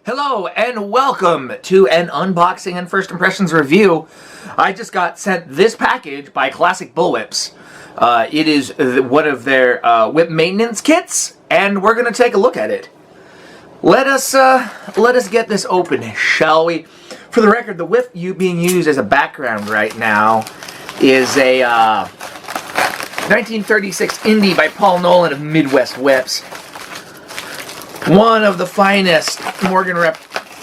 Hello and welcome to an unboxing and first impressions review. I just got sent this package by Classic Bullwhips. It is one of their whip maintenance kits, and we're going to take a look at it. Let us get this open, shall we? For the record, the whip being used as a background right now is a 1936 Indy by Paul Nolan of Midwest Whips. One of the finest Morgan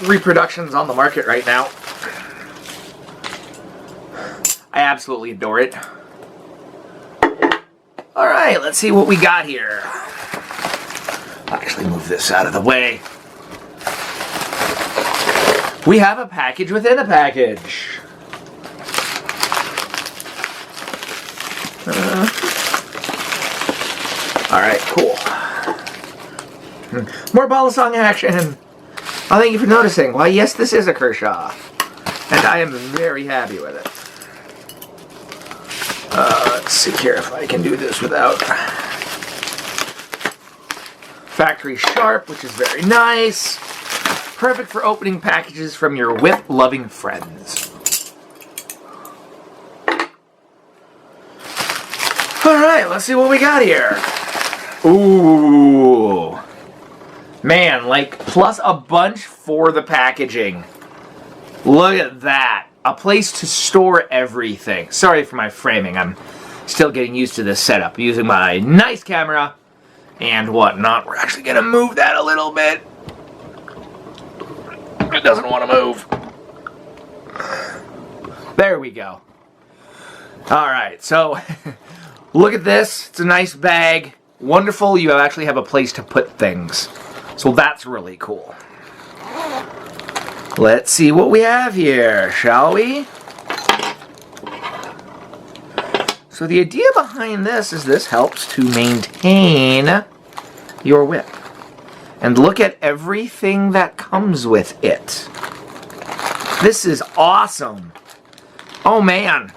reproductions on the market right now. I absolutely adore it. Alright, let's see what we got here. I'll actually move this out of the way. We have a package within a package. Alright, cool. More ball song action. Oh, thank you for noticing. Why, yes, this is a Kershaw. And I am very happy with it. Let's see here if I can do this without. Factory sharp, which is very nice. Perfect for opening packages from your whip-loving friends. Alright, let's see what we got here. Ooh. Man, like, plus a bunch for the packaging. Look at that. A place to store everything. Sorry for my framing. I'm still getting used to this setup. Using my nice camera and whatnot. We're actually going to move that a little bit. It doesn't want to move. There we go. Alright, so look at this. It's a nice bag. Wonderful. You actually have a place to put things. So that's really cool. Let's see what we have here, shall we? So the idea behind this is this helps to maintain your whip. And look at everything that comes with it. This is awesome. Oh man.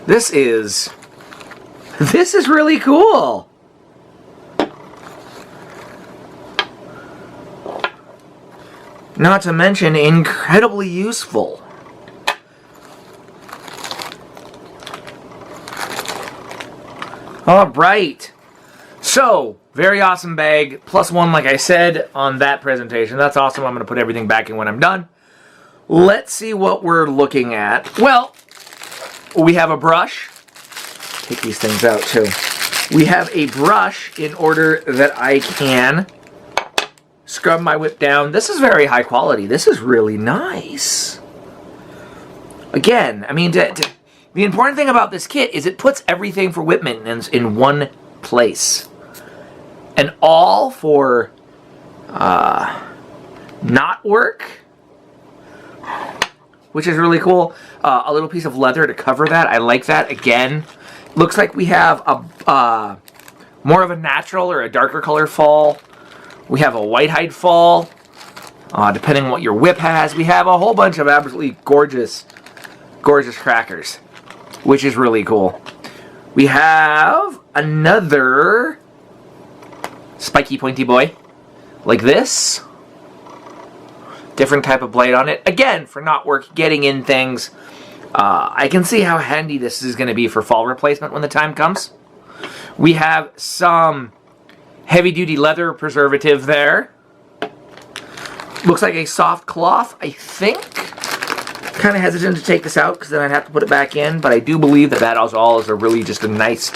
This is really cool. Not to mention incredibly useful. All right. So, very awesome bag. Plus one, like I said, on that presentation. That's awesome. I'm going to put everything back in when I'm done. Let's see what we're looking at. Well, we have a brush. Take these things out, too. We have a brush in order that I can scrub my whip down. This is very high quality. This is really nice. Again, I mean, the important thing about this kit is it puts everything for whip maintenance in one place. And all for knot work, which is really cool. A little piece of leather to cover that. I like that. Again, looks like we have a more of a natural or a darker color fall. We have a white hide fall, depending on what your whip has. We have a whole bunch of absolutely gorgeous, gorgeous crackers, which is really cool. We have another spiky pointy boy, like this. Different type of blade on it. Again, for knot work, getting in things. I can see how handy this is going to be for fall replacement when the time comes. We have some heavy-duty leather preservative there. Looks like a soft cloth, I think. Kind of hesitant to take this out because then I'd have to put it back in, but I do believe that that all is a really just a nice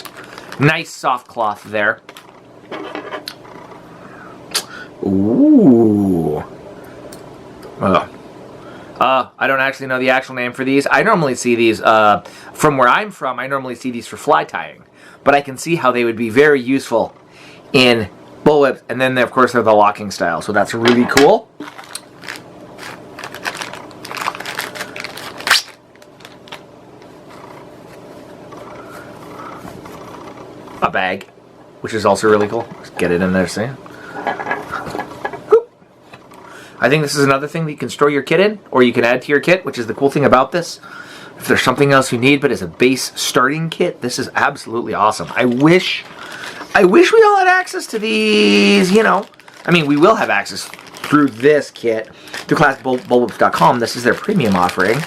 soft cloth there. Ooh. I don't actually know the actual name for these. I normally see these, from where I'm from, I normally see these for fly tying. But I can see how they would be very useful in bullwhips, and then of course they're the locking style, so that's really cool. A bag, which is also really cool. Let's get it in there, see? I think this is another thing that you can store your kit in, or you can add to your kit, which is the cool thing about this. If there's something else you need, but as a base starting kit, this is absolutely awesome. I wish we all had access to these, you know. I mean, we will have access through this kit to ClassicBullwhips.com. This is their premium offering.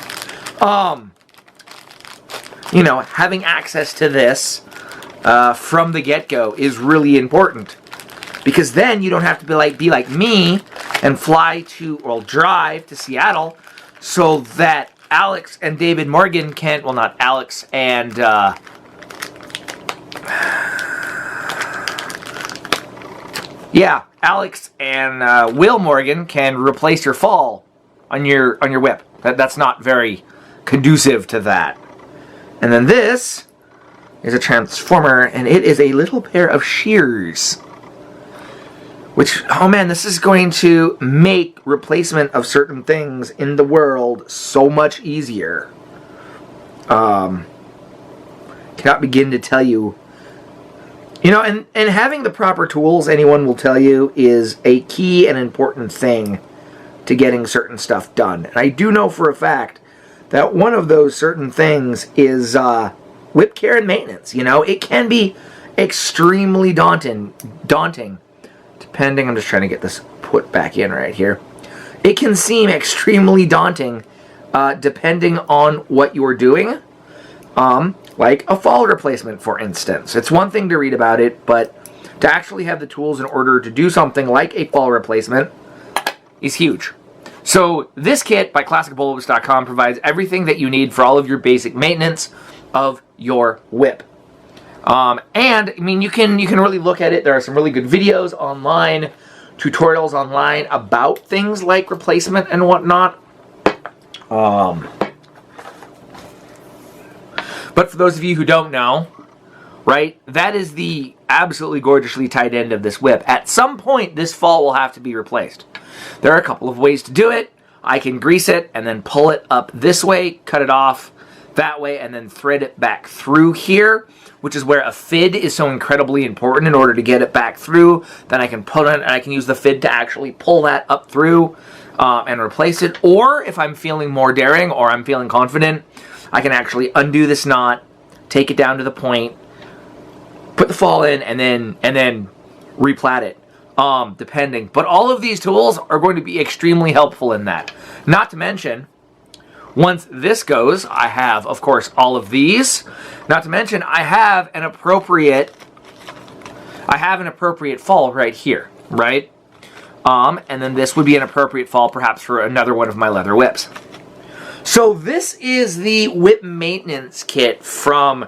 You know, having access to this from the get-go is really important, because then you don't have to be like me and drive to Seattle so that Alex and David Morgan can, well, not Alex and Alex and Will Morgan can replace your fall on your whip. That's not very conducive to that. And then this is a transformer, and it is a little pair of shears. Which, oh man, this is going to make replacement of certain things in the world so much easier. Cannot begin to tell you. You know, and having the proper tools, anyone will tell you, is a key and important thing to getting certain stuff done. And I do know for a fact that one of those certain things is whip care and maintenance. You know, it can be extremely daunting. Depending, I'm just trying to get this put back in right here. It can seem extremely daunting depending on what you're doing. Like a fall replacement, for instance. It's one thing to read about it, but to actually have the tools in order to do something like a fall replacement is huge. So this kit by ClassicBullwhips.com provides everything that you need for all of your basic maintenance of your whip. And I mean, you can really look at it. There are some really good videos online, tutorials online about things like replacement and whatnot. But for those of you who don't know, right, that is the absolutely gorgeously tight end of this whip. At some point, this fall will have to be replaced. There are a couple of ways to do it. I can grease it and then pull it up this way, cut it off that way, and then thread it back through here, which is where a fid is so incredibly important in order to get it back through. Then I can pull it, and I can use the fid to actually pull that up through and replace it. Or if I'm feeling more daring or I'm feeling confident, I can actually undo this knot, take it down to the point, put the fall in, and then replat it, depending. But all of these tools are going to be extremely helpful in that. Not to mention, once this goes, I have, of course, all of these. Not to mention, I have an appropriate fall right here, right? And then this would be an appropriate fall, perhaps, for another one of my leather whips. So this is the whip maintenance kit from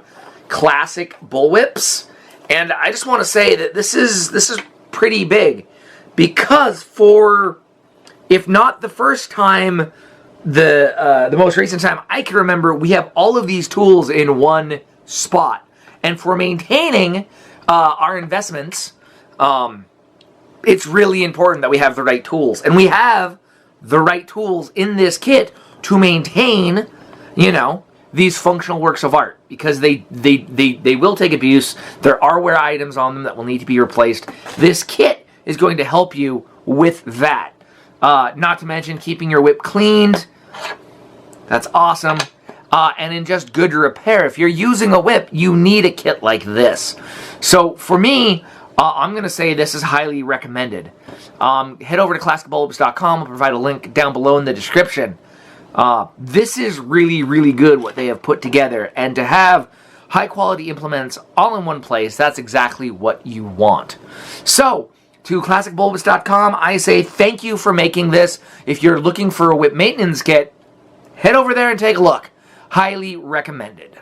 Classic Bullwhips, and I just want to say that this is pretty big, because for, if not the first time, the most recent time I can remember, we have all of these tools in one spot, and for maintaining our investments, it's really important that we have the right tools, and we have the right tools in this kit to maintain, you know, these functional works of art, because they will take abuse. There are wear items on them that will need to be replaced. This kit is going to help you with that. Not to mention keeping your whip cleaned. That's awesome. And in just good repair. If you're using a whip, you need a kit like this. So for me, I'm going to say this is highly recommended. Head over to ClassicBullwhips.com. I'll provide a link down below in the description. This is really, really good what they have put together, and to have high quality implements all in one place, that's exactly what you want. So, to ClassicBullwhips.com, I say thank you for making this. If you're looking for a whip maintenance kit, head over there and take a look. Highly recommended.